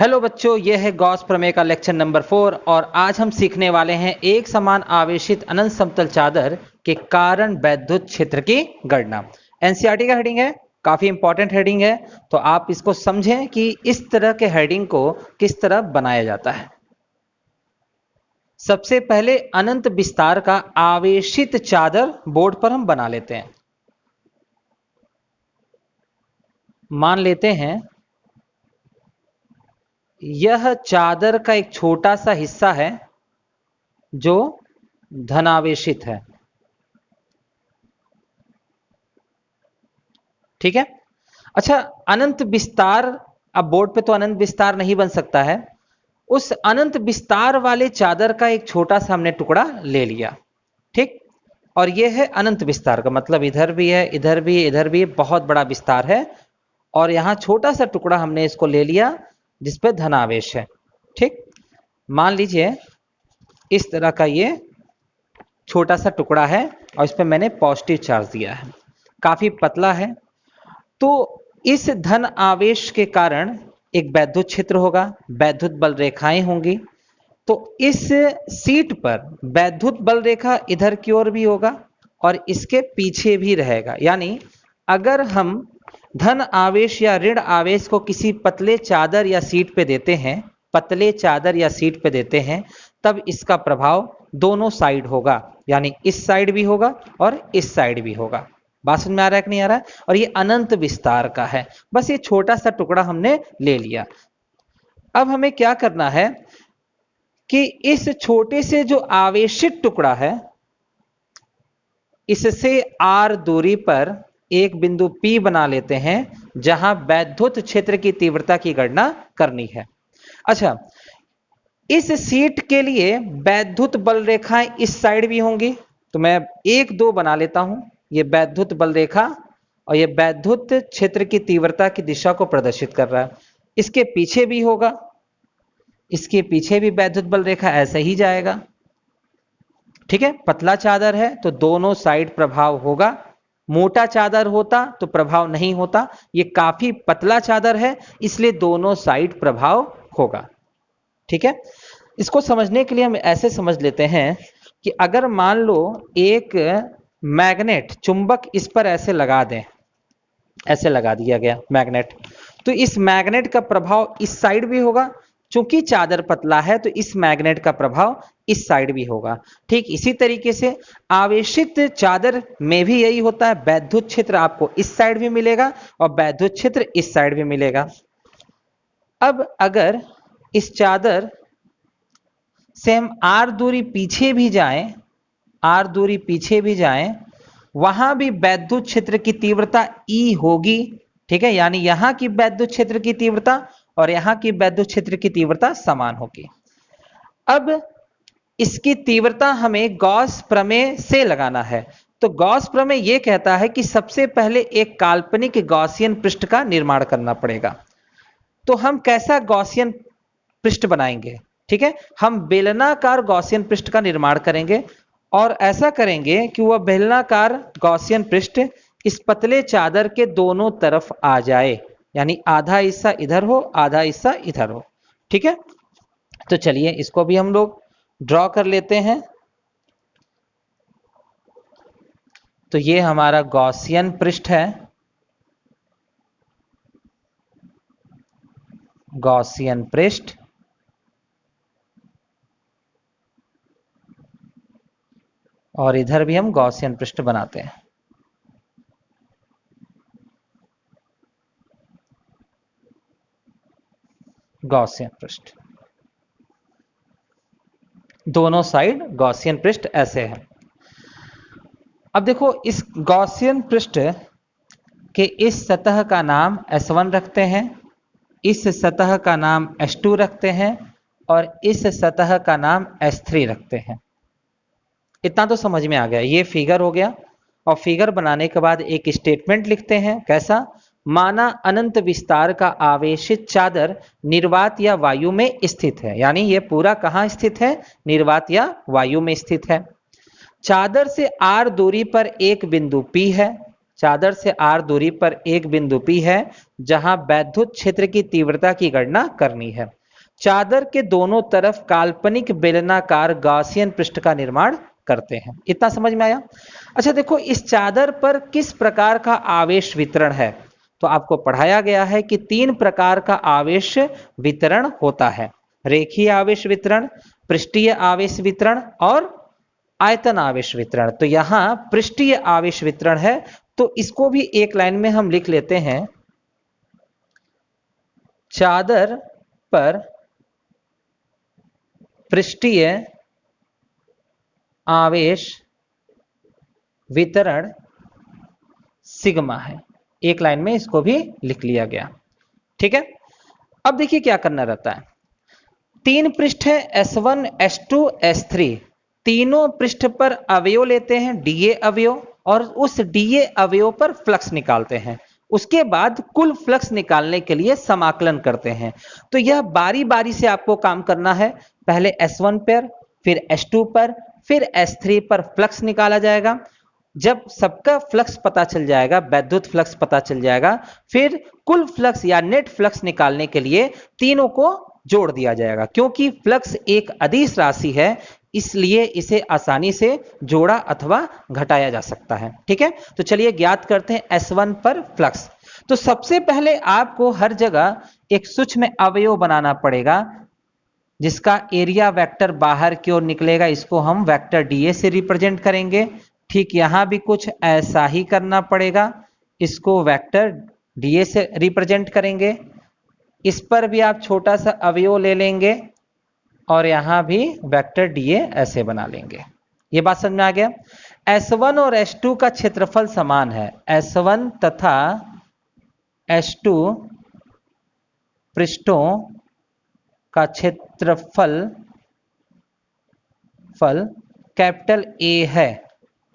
Hello बच्चों, यह है गॉस प्रमेय का लेक्चर नंबर 4 और आज हम सीखने वाले हैं एक समान आवेशित अनंत समतल चादर के कारण वैद्युत क्षेत्र की गणना। एनसीईआरटी का हेडिंग है, काफी इंपॉर्टेंट हेडिंग है, तो आप इसको समझें कि इस तरह के हेडिंग को किस तरह बनाया जाता है। सबसे पहले अनंत विस्तार का आवेशित चादर बोर्ड पर हम बना लेते हैं। मान लेते हैं यह चादर का एक छोटा सा हिस्सा है जो धनावेशित है। ठीक है। अच्छा, अनंत विस्तार, अब बोर्ड पे तो अनंत विस्तार नहीं बन सकता है। उस अनंत विस्तार वाले चादर का एक छोटा सा हमने टुकड़ा ले लिया। ठीक, और यह है अनंत विस्तार का मतलब इधर भी है, इधर भी है, इधर भी है, बहुत बड़ा विस्तार है। और यहां छोटा सा टुकड़ा हमने इसको ले लिया जिसपे धनावेश है। ठीक, मान लीजिए इस तरह का ये छोटा सा टुकड़ा है और इस पे मैंने पॉजिटिव चार्ज दिया है, काफी पतला है। तो इस धन आवेश के कारण एक वैद्युत क्षेत्र होगा, वैद्युत बल रेखाएं होंगी। तो इस सीट पर वैद्युत बल रेखा इधर की ओर भी होगा और इसके पीछे भी रहेगा। यानी अगर हम धन आवेश या ऋण आवेश को किसी पतले चादर या सीट पे देते हैं, पतले चादर या सीट पे देते हैं, तब इसका प्रभाव दोनों साइड होगा। यानी इस साइड भी होगा और इस साइड भी होगा। बात समझ में आ रहा है कि नहीं आ रहा है? और ये अनंत विस्तार का है। बस ये छोटा सा टुकड़ा हमने ले लिया। अब हमें क्या करना है कि इस छोटे से जो आवेशित टुकड़ा है, इससे r दूरी पर एक बिंदु P बना लेते हैं जहां वैद्युत क्षेत्र की तीव्रता की गणना करनी है। अच्छा, इस सीट के लिए वैद्युत बल रेखाएं इस साइड भी होंगी, तो मैं 1 2 बना लेता हूं। ये वैद्युत बल रेखा और ये वैद्युत क्षेत्र की तीव्रता की दिशा को प्रदर्शित कर रहा है। इसके पीछे भी होगा, इसके पीछे भी वैद्युत बल रेखा ऐसे ही जाएगा। ठीक है, पतला चादर है तो दोनों साइड प्रभाव होगा। मोटा चादर होता तो प्रभाव नहीं होता। ये काफी पतला चादर है इसलिए दोनों साइड प्रभाव होगा। ठीक है, इसको समझने के लिए हम ऐसे समझ लेते हैं कि अगर मान लो एक मैग्नेट, चुंबक इस पर ऐसे लगा दें, ऐसे लगा दिया गया मैग्नेट, तो इस मैग्नेट का प्रभाव इस साइड भी होगा। चूंकि चादर पतला है तो इस मैग्नेट का प्रभाव इस साइड भी होगा। ठीक इसी तरीके से आवेशित चादर में भी यही होता है। वैद्युत क्षेत्र आपको इस साइड भी मिलेगा और वैद्युत क्षेत्र इस साइड भी मिलेगा। अब अगर इस चादर से हम r दूरी पीछे भी जाएं, r दूरी पीछे भी जाएं, वहां भी वैद्युत क्षेत्र की तीव्रता E होगी। ठीक है, यानी यहां की वैद्युत क्षेत्र की तीव्रता और यहां की वैद्युत क्षेत्र की तीव्रता समान होगी। अब इसकी तीव्रता हमें गॉस प्रमेय से लगाना है। तो गॉस प्रमेय यह कहता है कि सबसे पहले एक काल्पनिक गॉसियन पृष्ठ का निर्माण करना पड़ेगा। तो हम कैसा गॉसियन पृष्ठ बनाएंगे? ठीक है, हम बेलनाकार गॉसियन पृष्ठ का निर्माण करेंगे और ऐसा करेंगे कि वह बेलनाकार गॉसियन पृष्ठ इस पतले चादर के दोनों तरफ आ जाए। यानी आधा हिस्सा इधर हो, आधा हिस्सा इधर हो। ठीक है, तो चलिए इसको भी हम लोग ड्रॉ कर लेते हैं। तो ये हमारा गॉसियन पृष्ठ है, गॉसियन पृष्ठ। और इधर भी हम गॉसियन पृष्ठ बनाते हैं। गॉसियन पृष्ठ, दोनों साइड गॉसियन पृष्ठ ऐसे है। अब देखो, इस गॉसियन पृष्ठ के इस सतह का नाम S1 रखते हैं, इस सतह का नाम S2 रखते हैं और इस सतह का नाम S3 रखते हैं। इतना तो समझ में आ गया। ये फिगर हो गया और फिगर बनाने के बाद एक स्टेटमेंट लिखते हैं। कैसा? माना अनंत विस्तार का आवेशित चादर निर्वात या वायु में स्थित है। यानी ये पूरा कहां स्थित है? निर्वात या वायु में स्थित है। चादर से r दूरी पर एक बिंदु P है। चादर से r दूरी पर एक बिंदु P है जहां वैद्युत क्षेत्र की तीव्रता की गणना करनी है। चादर के दोनों तरफ काल्पनिक बेलनाकार गॉसियन पृष्ठ का निर्माण करते हैं। इतना समझ में आया? अच्छा देखो, इस चादर पर किस प्रकार का आवेश वितरण है? तो आपको पढ़ाया गया है कि 3 प्रकार का आवेश वितरण होता है। रेखीय आवेश वितरण, पृष्ठीय आवेश वितरण और आयतन आवेश वितरण। तो यहां पृष्ठीय आवेश वितरण है, तो इसको भी एक लाइन में हम लिख लेते हैं। चादर पर पृष्ठीय आवेश वितरण सिग्मा है। एक लाइन में इसको भी लिख लिया गया। ठीक है, अब देखिए क्या करना रहता है। 3 पृष्ठ है, S1, S2, S3। तीनों पृष्ठ पर अवयव लेते हैं, डीए अवयव, और उस डीए अवयव पर फ्लक्स निकालते हैं। उसके बाद कुल फ्लक्स निकालने के लिए समाकलन करते हैं। तो यह बारी बारी से आपको काम करना है। पहले S1 पर, फिर S2 पर, फिर S3 पर फ्लक्स निकाला जाएगा। जब सबका फ्लक्स पता चल जाएगा, वैद्युत फ्लक्स पता चल जाएगा, फिर कुल फ्लक्स या नेट फ्लक्स निकालने के लिए तीनों को जोड़ दिया जाएगा। क्योंकि फ्लक्स एक अदिश राशि है, इसलिए इसे आसानी से जोड़ा अथवा घटाया जा सकता है। ठीक है, तो चलिए ज्ञात करते हैं S1 पर फ्लक्स। तो सबसे पहले आपको हर जगह एक सूक्ष्म अवयव बनाना पड़ेगा जिसका एरिया वेक्टर बाहर की ओर निकलेगा। इसको हम वेक्टर डीए से रिप्रेजेंट करेंगे। ठीक यहां भी कुछ ऐसा ही करना पड़ेगा, इसको वेक्टर डीए से रिप्रेजेंट करेंगे। इस पर भी आप छोटा सा अवयव ले लेंगे और यहां भी वेक्टर डीए ऐसे बना लेंगे। ये बात समझ में आ गया? S1 और S2 का क्षेत्रफल समान है। S1 तथा S2 पृष्ठों का क्षेत्रफल कैपिटल A है,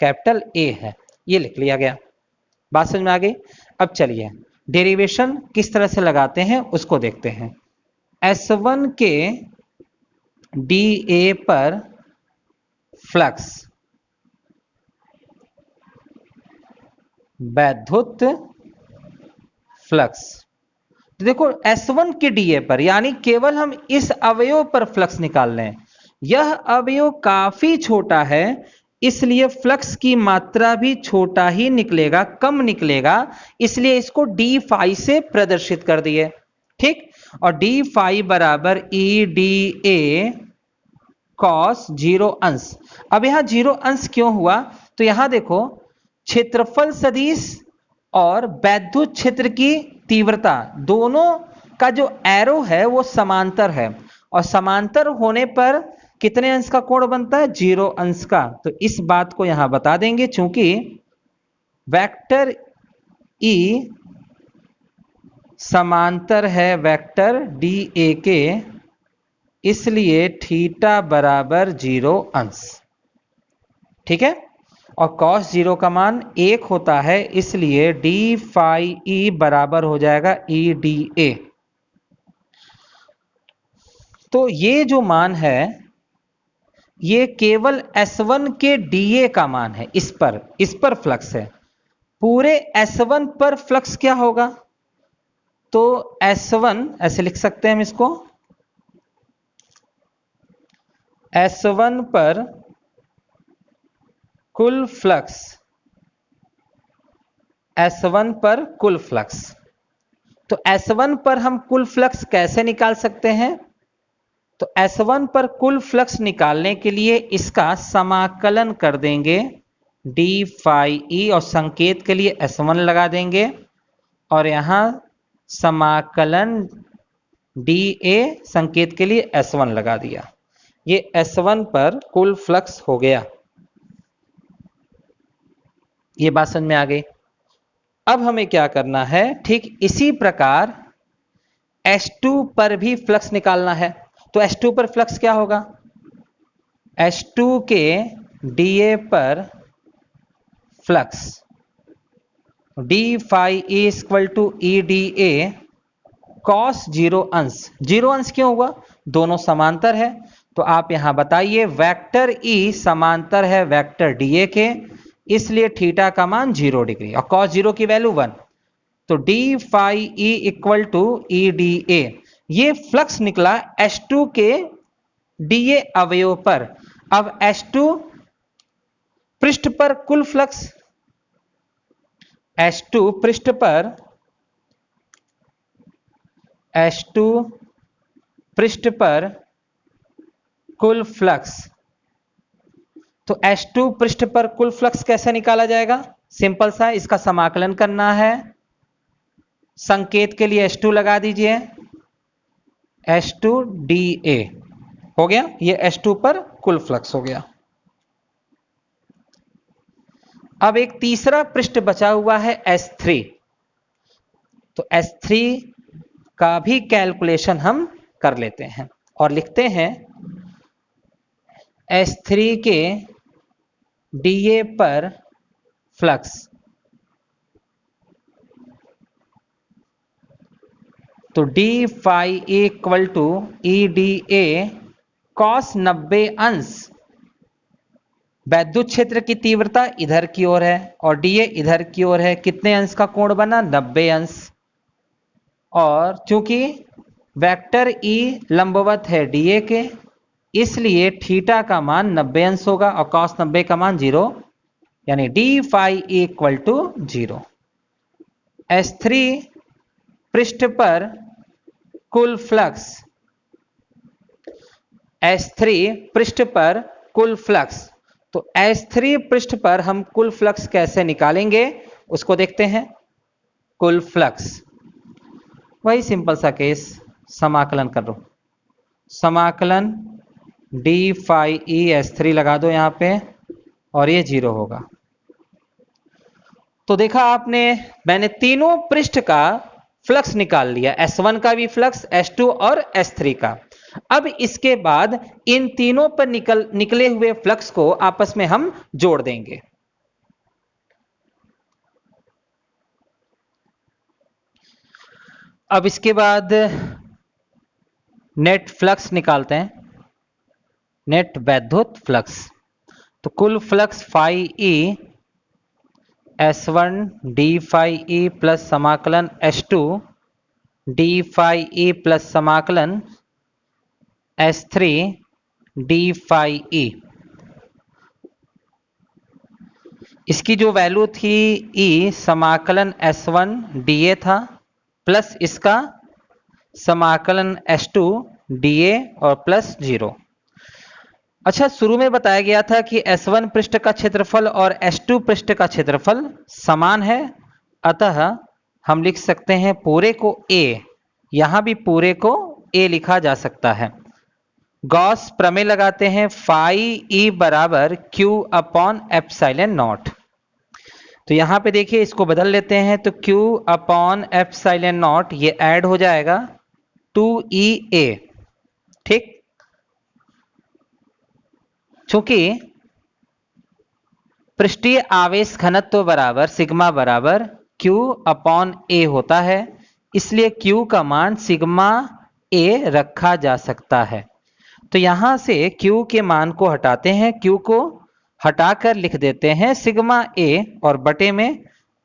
कैपिटल A है। ये लिख लिया गया। बात समझ में आ गई? अब चलिए डेरिवेशन किस तरह से लगाते हैं उसको देखते हैं। S1 के dA पर फ्लक्स वैद्युत फ्लक्स। तो देखो S1 के dA पर, यानी केवल हम इस अवयव पर फ्लक्स निकाल लें। यह अवयव काफी छोटा है, इसलिए फ्लक्स की मात्रा भी छोटा ही निकलेगा, कम निकलेगा। इसलिए इसको d फाई से प्रदर्शित कर दिए। ठीक, और d फाई बराबर EdA cos 0 अंश। अब यहां 0 अंश क्यों हुआ? तो यहां देखो, क्षेत्रफल सदिश और वैद्युत क्षेत्र की तीव्रता दोनों का जो एरो है वो समांतर है, और समांतर होने पर कितने अंश का कोण बनता है? 0 अंश का। तो इस बात को यहां बता देंगे, चूंकि वेक्टर E समांतर है वेक्टर dA के, इसलिए थीटा बराबर 0 अंश। ठीक है, और cos 0 का मान 1 होता है, इसलिए d फाई E बराबर हो जाएगा EdA। तो ये जो मान है ये केवल S1 के dA का मान है। इस पर फ्लक्स है। पूरे S1 पर फ्लक्स क्या होगा? तो S1 ऐसे लिख सकते हैं हम इसको, S1 पर कुल फ्लक्स, S1 पर कुल फ्लक्स। तो S1 पर हम कुल फ्लक्स कैसे निकाल सकते हैं? तो S1 पर कुल फ्लक्स निकालने के लिए इसका समाकलन कर देंगे d फाई E, और संकेत के लिए S1 लगा देंगे, और यहां समाकलन dA संकेत के लिए S1 लगा दिया। ये S1 पर कुल फ्लक्स हो गया। ये बात समझ में आ गई? अब हमें क्या करना है, ठीक इसी प्रकार S2 पर भी फ्लक्स निकालना है। तो S2 पर फ्लक्स क्या होगा? S2 के dA पर flux d phi E equal to EdA cos 0 अंश। 0 अंश क्यों हुआ? दोनों समांतर है। तो आप यहां बताइए, वेक्टर E समांतर है वेक्टर dA के, इसलिए थीटा का मान 0 डिग्री और cos 0 की वैल्यू 1। तो D phi E equal to E D A, ये फ्लक्स निकला H2 के डीए अवयव पर। अब H2 पृष्ठ पर कुल फ्लक्स, H2 पृष्ठ पर, H2 पृष्ठ पर कुल फ्लक्स। तो H2 पृष्ठ पर कुल फ्लक्स कैसे निकाला जाएगा? सिंपल सा, इसका समाकलन करना है। संकेत के लिए H2 लगा दीजिए, H2DA हो गया। ये H2 पर कुल फ्लक्स हो गया। अब एक तीसरा पृष्ठ बचा हुआ है S3। तो S3 का भी कैलकुलेशन हम कर लेते हैं और लिखते हैं S3 के DA पर फ्लक्स। तो D phi equal to E D A cos 90 अंश, वैद्युत क्षेत्र की तीव्रता इधर की ओर है और डीए इधर की ओर है। कितने अंश का कोण बना? 90 अंश। और चूंकि वेक्टर ई लंबवत है डीए के, इसलिए थीटा का मान 90 अंश होगा और कॉस 90 का मान 0, यानी D phi equal to 0। S3 पृष्ठ पर कुल फ्लक्स, S3 पृष्ठ पर कुल फ्लक्स। तो S3 पृष्ठ पर हम कुल फ्लक्स कैसे निकालेंगे उसको देखते हैं। कुल फ्लक्स, वही सिंपल सा केस, समाकलन कर लो। समाकलन डी फाई ई S3 लगा दो यहां पे और ये 0 होगा। तो देखा आपने, मैंने तीनों पृष्ठ का फ्लक्स निकाल लिया, S1 का भी फ्लक्स, S2 और S3 का। अब इसके बाद इन तीनों पर निकले हुए फ्लक्स को आपस में हम जोड़ देंगे। अब इसके बाद नेट फ्लक्स निकालते हैं, नेट वैद्युत फ्लक्स। तो कुल flux phi E S1 D phi E plus समाकलन S2 D phi E plus समाकलन S3 डी फाई ई। इसकी जो वैल्यू थी E, समाकलन S1 dA था प्लस इसका समाकलन S2 dA और प्लस 0। अच्छा, शुरू में बताया गया था कि S1 पृष्ठ का क्षेत्रफल और S2 पृष्ठ का क्षेत्रफल समान है, अतः हम लिख सकते हैं पूरे को A, यहां भी पूरे को A लिखा जा सकता है। गॉस प्रमेय लगाते हैं, फाई E बराबर Q अपॉन एप्सिलॉन नॉट। तो यहां पे देखिए, इसको बदल लेते हैं, तो Q अपॉन एप्सिलॉन नॉट ये ऐड हो जाएगा 2EA, ठीक। चूंकि पृष्ठीय आवेश घनत्व बराबर सिग्मा बराबर Q अपॉन A होता है, इसलिए Q का मान सिग्मा A रखा जा सकता है। तो यहां से Q के मान को हटाते हैं, Q को हटाकर लिख देते हैं सिग्मा A और बटे में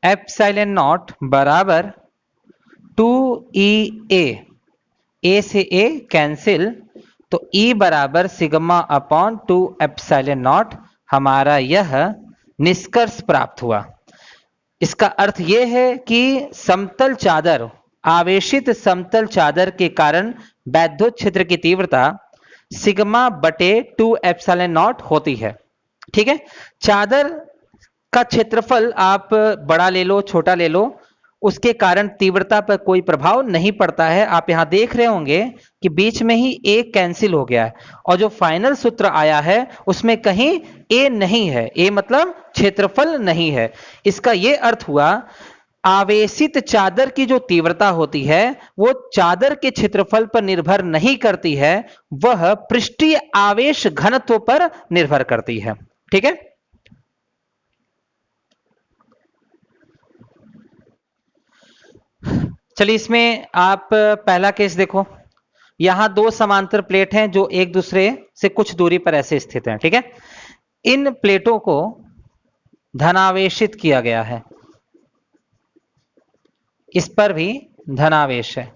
एप्सिलॉन नॉट बराबर 2EA, A से A कैंसिल, तो E बराबर सिग्मा अपॉन 2 एप्सिलॉन नॉट। हमारा यह निष्कर्ष प्राप्त हुआ। इसका अर्थ यह है कि समतल चादर, आवेशित समतल चादर के कारण वैद्युत क्षेत्र की तीव्रता सिग्मा बटे 2 एप्सिलॉन नॉट होती है, ठीक है। चादर का क्षेत्रफल आप बड़ा ले लो, छोटा ले लो, उसके कारण तीव्रता पर कोई प्रभाव नहीं पड़ता है। आप यहां देख रहे होंगे कि बीच में ही A कैंसिल हो गया है और जो फाइनल सूत्र आया है उसमें कहीं A नहीं है, A मतलब क्षेत्रफल नहीं है। इसका यह अर्थ हुआ, आवेशित चादर की जो तीव्रता होती है वो चादर के क्षेत्रफल पर निर्भर नहीं करती है, वह पृष्ठीय आवेश घनत्व पर निर्भर करती है, ठीक है। चलिए, इसमें आप पहला केस देखो। यहां दो समांतर प्लेट हैं जो एक दूसरे से कुछ दूरी पर ऐसे स्थित हैं, ठीक है। इन प्लेटों को धनावेशित किया गया है, इस पर भी धनावेश है।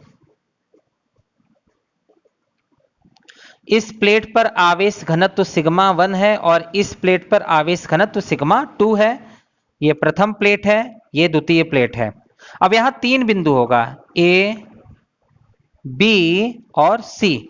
इस प्लेट पर आवेश घनत्व सिग्मा 1 है और इस प्लेट पर आवेश घनत्व सिग्मा 2 है। यह प्रथम प्लेट है, यह द्वितीय प्लेट है। अब यहां तीन बिंदु होगा, ए, बी और सी।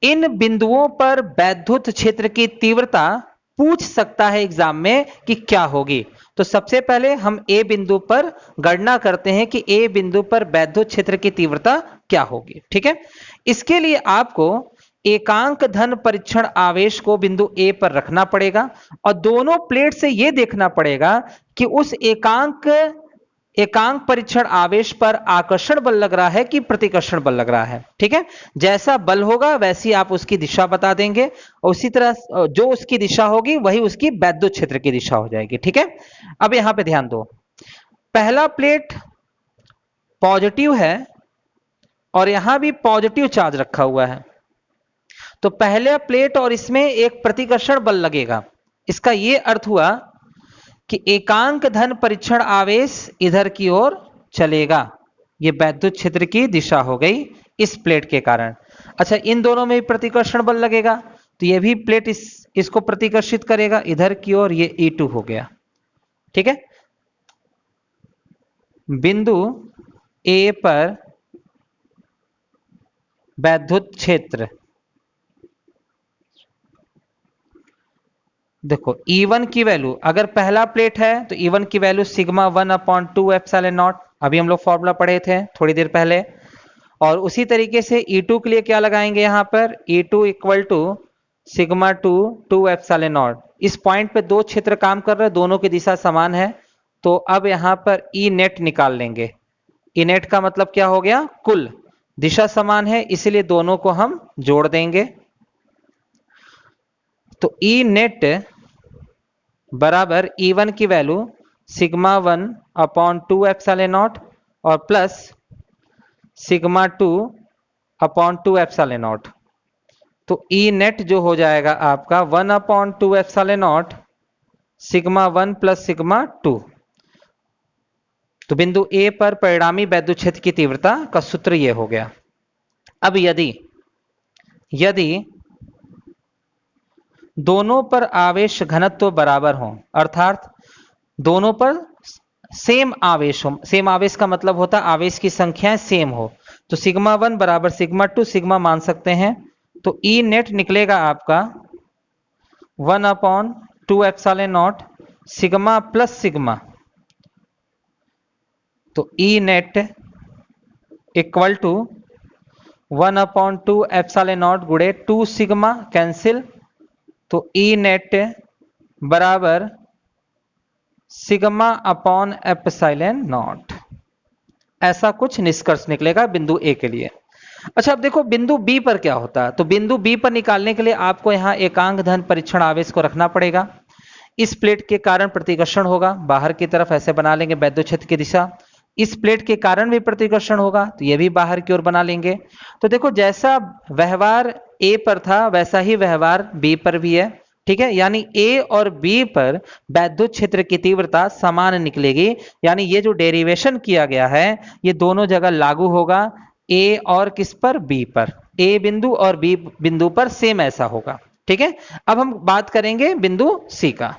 इन बिंदुओं पर वैद्युत क्षेत्र की तीव्रता पूछ सकता है एग्जाम में कि क्या होगी। तो सबसे पहले हम ए बिंदु पर गणना करते हैं कि ए बिंदु पर वैद्युत क्षेत्र की तीव्रता क्या होगी। ठीक है, इसके लिए आपको एकांक धन परीक्षण आवेश को बिंदु ए पर रखना पड़ेगा और दोनों प्लेट से यह देखना पड़ेगा कि उस एकांक परीक्षण आवेश पर आकर्षण बल लग रहा है कि प्रतिकर्षण बल लग रहा है। ठीक है, जैसा बल होगा वैसी आप उसकी दिशा बता देंगे और उसी तरह जो उसकी दिशा होगी वही उसकी वैद्युत क्षेत्र की दिशा हो जाएगी। ठीक है, अब यहां पे ध्यान दो, पहला प्लेट पॉजिटिव है और यहां भी पॉजिटिव चार्ज रखा हुआ है, तो पहले प्लेट और इसमें एक प्रतिकर्षण बल लगेगा। इसका यह अर्थ हुआ कि एकांक धन परीक्षण आवेश इधर की ओर चलेगा, यह वैद्युत क्षेत्र की दिशा हो गई इस प्लेट के कारण। अच्छा, इन दोनों में भी प्रतिकर्षण बल लगेगा तो यह भी प्लेट इसको प्रतिकर्षित करेगा इधर की ओर, यह E2 हो गया। ठीक है, बिंदु ए पर वैद्युत क्षेत्र, देखो E1 की वैल्यू, अगर पहला प्लेट है तो E1 की वैल्यू सिग्मा 1/2 एप्सिलॉन नॉट, अभी हम लोग फॉर्मूला पढ़े थे थोड़ी देर पहले। और उसी तरीके से E2 के लिए क्या लगाएंगे, यहां पर E2 equal to sigma 2 epsilon naught. इस पॉइंट पे दो क्षेत्र काम कर रहे हैं, दोनों की दिशा समान है, तो अब यहां पर E नेट निकाल लेंगे। E नेट का मतलब क्या हो गया, कुल दिशा समान है इसलिए दोनों को हम जोड़ देंगे। तो E नेट बराबर E1 की वैल्यू सिग्मा 1/2 एप्सिलॉन नॉट और प्लस सिग्मा 2/2 एप्सिलॉन नॉट। तो E नेट जो हो जाएगा आपका 1/2 epsilon naught sigma 1 plus sigma 2। तो बिंदु ए पर परिणामी वैद्युत क्षेत्र की तीव्रता का सूत्र यह हो गया। अब यदि दोनों पर आवेश घनत्व बराबर हो, अर्थात दोनों पर सेम आवेश हो, सेम आवेश का मतलब होता है आवेश की संख्याएं सेम हो, तो सिग्मा 1 बराबर सिग्मा 2 सिग्मा मान सकते हैं। तो E नेट निकलेगा आपका 1/2 epsilon naught sigma plus sigma. तो E net equal to 1/2 epsilon naught गुणे 2 सिग्मा, कैंसिल, तो E नेट बराबर सिग्मा अपॉन एप्सिलॉन नॉट। ऐसा कुछ निष्कर्ष निकलेगा बिंदु ए के लिए। अच्छा, अब देखो बिंदु बी पर क्या होता है। तो बिंदु बी पर निकालने के लिए आपको यहां एकांक धन परीक्षण आवेश को रखना पड़ेगा। इस प्लेट के कारण प्रतिकर्षण होगा, बाहर की तरफ ऐसे बना लेंगे वैद्युत क्षेत्र की दिशा। इस प्लेट के कारण भी प्रतिकर्षण होगा तो यह भी बाहर की ओर बना लेंगे। तो देखो जैसा व्यवहार ए पर था वैसा ही व्यवहार बी पर भी है। ठीक है, यानी ए और बी पर वैद्युत क्षेत्र की तीव्रता समान निकलेगी, यानी ये जो डेरिवेशन किया गया है ये दोनों जगह लागू होगा, ए और किस पर, बी पर। ए बिंदु और बी बिंदु पर सेम ऐसा होगा। ठीक है, अब हम बात करेंगे बिंदु सी का।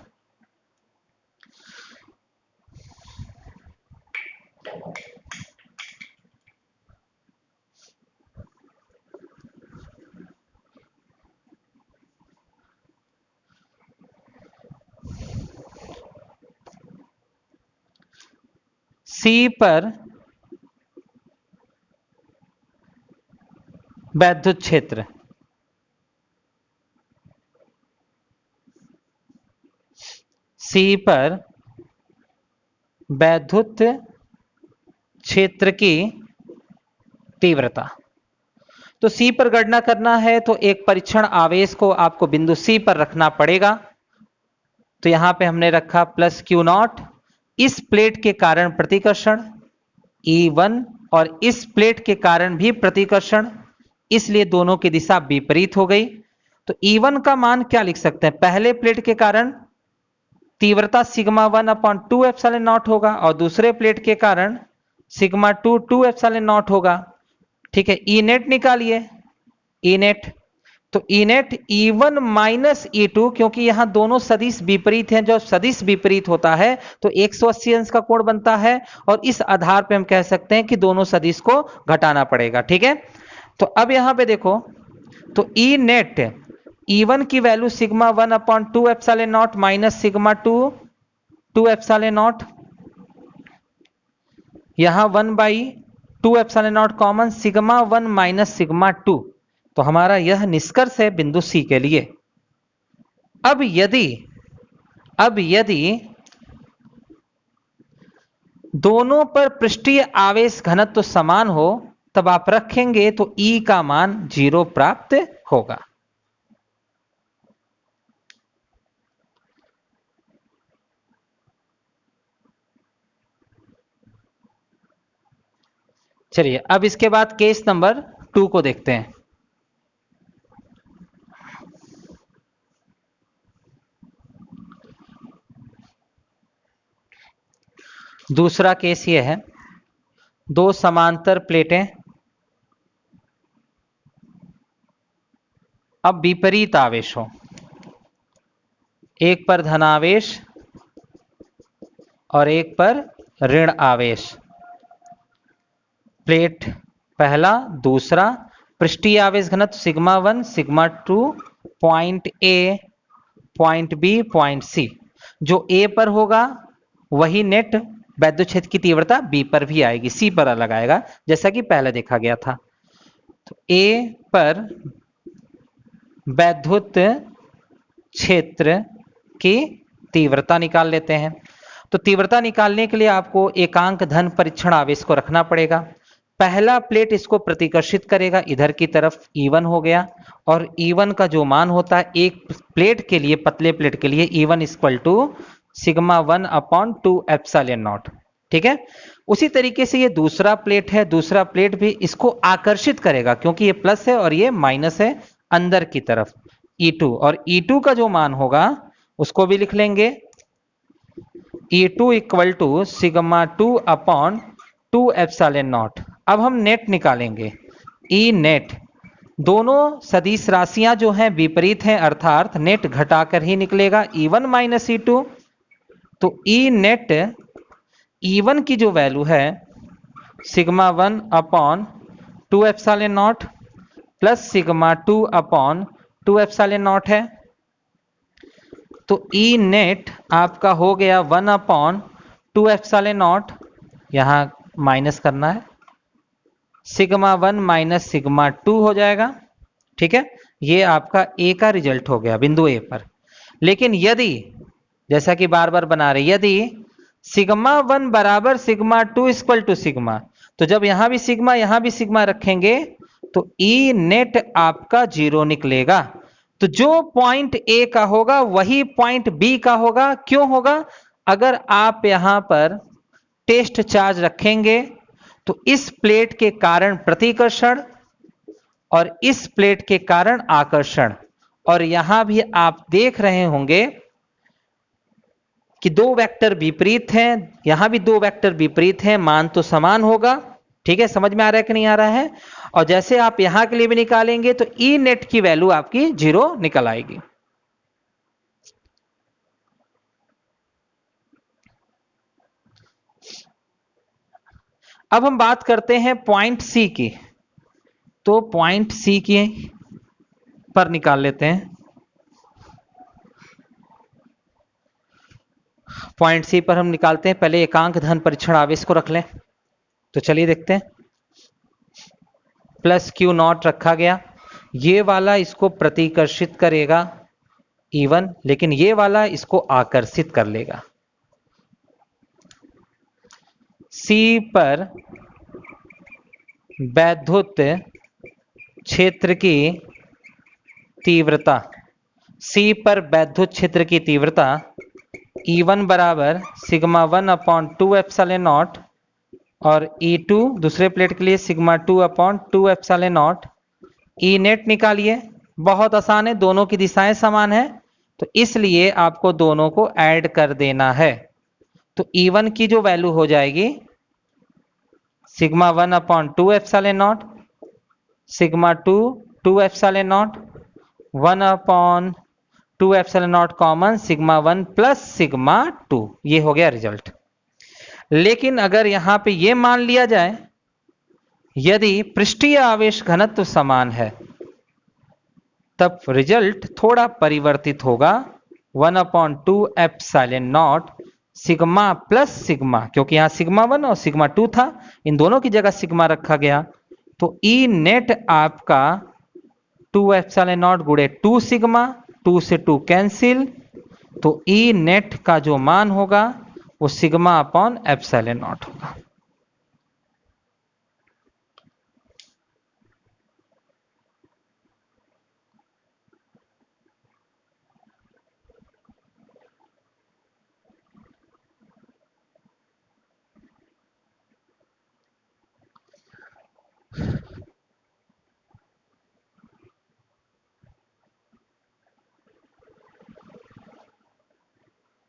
सी पर वैद्युत क्षेत्र, सी पर वैद्युत क्षेत्र की तीव्रता। तो सी पर गणना करना है तो एक परीक्षण आवेश को आपको बिंदु सी पर रखना पड़ेगा। तो यहां पे हमने रखा प्लस क्यू नॉट, इस प्लेट के कारण प्रतिकर्षण E1 और इस प्लेट के कारण भी प्रतिकर्षण, इसलिए दोनों की दिशा विपरीत हो गई। तो E1 का मान क्या लिख सकते हैं, पहले प्लेट के कारण तीव्रता सिग्मा 1/2 ε0 होगा और दूसरे प्लेट के कारण सिग्मा 2 2 ε0 होगा। ठीक है, ई नेट निकालिए। ई नेट, तो E net E1 minus E2, क्योंकि यहां दोनों सदिश विपरीत हैं, जब सदिश विपरीत होता है तो 180 अंश का कोण बनता है और इस आधार पे हम कह सकते हैं कि दोनों सदिश को घटाना पड़ेगा। ठीक है, तो अब यहां पे देखो, तो ई नेट E1 की वैल्यू सिग्मा 1/2 ε0 माइनस सिग्मा 2 2 ε0, यहां 1/2 ε0 कॉमन, सिग्मा 1 माइनस सिग्मा 2। तो हमारा यह निष्कर्ष है बिंदु सी के लिए। अब यदि दोनों पर पृष्ठीय आवेश घनत्व समान हो तब आप रखेंगे तो E का मान 0 प्राप्त होगा। चलिए अब इसके बाद केस नंबर 2 को देखते हैं। दूसरा केस यह है, दो समांतर प्लेटें अब विपरीत आवेश हो, एक पर धनावेश और एक पर ऋण आवेश। प्लेट पहला, दूसरा, पृष्ठीय आवेश घनत्व sigma 1 sigma 2, point A, point B, point C. जो ए पर होगा वही नेट वैद्युत क्षेत्र की तीव्रता बी पर भी आएगी, सी पर अलग आएगा, जैसा कि पहले देखा गया था। तो ए पर वैद्युत क्षेत्र की तीव्रता निकाल लेते हैं। तो तीव्रता निकालने के लिए आपको एकांक धन परीक्षण आवेश को रखना पड़ेगा। पहला प्लेट इसको प्रतिकर्षित करेगा, इधर की तरफ E1 हो गया, और E1 का जो मान होता है एक प्लेट के लिए, पतले प्लेट के लिए, E1 इक्वल टू सिग्मा 1/2 ε0। ठीक है, उसी तरीके से ये दूसरा प्लेट है, दूसरा प्लेट भी इसको आकर्षित करेगा, क्योंकि ये प्लस है और ये माइनस है, अंदर की तरफ E2, और E2 का जो मान होगा उसको भी लिख लेंगे, E2 इक्वल टू सिग्मा 2/2 ε0। अब हम नेट निकालेंगे, ई नेट। दोनों सदिश राशियां जो हैं विपरीत हैं, अर्थात नेट घटाकर ही निकलेगा, E1 माइनस E2। तो ई नेट E1 की जो वैल्यू है सिग्मा 1/2 ε0 प्लस सिग्मा 2/2 ε0 है। तो ई नेट आपका हो गया 1/2 ε0, यहां माइनस करना है, सिग्मा 1 माइनस सिग्मा 2 हो जाएगा। ठीक है, ये आपका ए का रिजल्ट हो गया बिंदु ए पर। लेकिन यदि, जैसा कि बार बार बना रहे, यदि सिग्मा 1 बराबर सिग्मा 2 इक्वल टू सिग्मा, तो जब यहां भी सिग्मा रखेंगे तो ई नेट आपका 0 निकलेगा। तो जो पॉइंट ए का होगा वही पॉइंट बी का होगा। क्यों होगा? अगर आप यहां पर टेस्ट चार्ज रखेंगे तो इस प्लेट के कारण प्रतिकर्षण और इस प्लेट के कारण आकर्षण, और यहां भी आप देख रहे होंगे कि दो वेक्टर विपरीत हैं, यहां भी दो वेक्टर विपरीत हैं, मान तो समान होगा। ठीक है, समझ में आ रहा है कि नहीं आ रहा है? और जैसे आप यहां के लिए भी निकालेंगे तो ई नेट की वैल्यू आपकी 0 निकल आएगी। अब हम बात करते हैं पॉइंट सी की। तो पॉइंट सी की पर निकाल लेते हैं। पॉइंट सी पर हम निकालते हैं, पहले एकांक धन परीक्षण आवेश को रख लें। तो चलिए देखते हैं, प्लस Q0 रखा गया, ये वाला इसको प्रतिकर्षित करेगा E1, लेकिन ये वाला इसको आकर्षित कर लेगा। C पर वैद्युत क्षेत्र की तीव्रता, C पर वैद्युत क्षेत्र की तीव्रता E1 बराबर सिग्मा 1/2 ε0 और E2 दूसरे प्लेट के लिए सिग्मा 2/2 ε0। ई नेट निकालिए, बहुत आसान है, दोनों की दिशाएं समान है, तो इसलिए आपको दोनों को ऐड कर देना है। तो E1 की जो वैल्यू हो जाएगी sigma 1 upon 2 epsilon naught, sigma 2 2 epsilon not, 1 upon 2 epsilon not common sigma 1 plus sigma 2, ये हो गया रिजल्ट। लेकिन अगर यहां पे ये मान लिया जाए यदि पृष्ठीय आवेश घनत्व समान है तब रिजल्ट थोड़ा परिवर्तित होगा। 1 upon 2 epsilon naught sigma plus sigma, क्योंकि यहां सिग्मा 1 और सिग्मा 2 था, इन दोनों की जगह सिग्मा रखा गया, तो ई नेट आपका 2 एप्सिलॉन नॉट गुणे 2 सिग्मा, 2 से 2 कैंसिल, तो ई नेट का जो मान होगा वो सिग्मा अपॉन एप्सिलॉन नॉट होगा।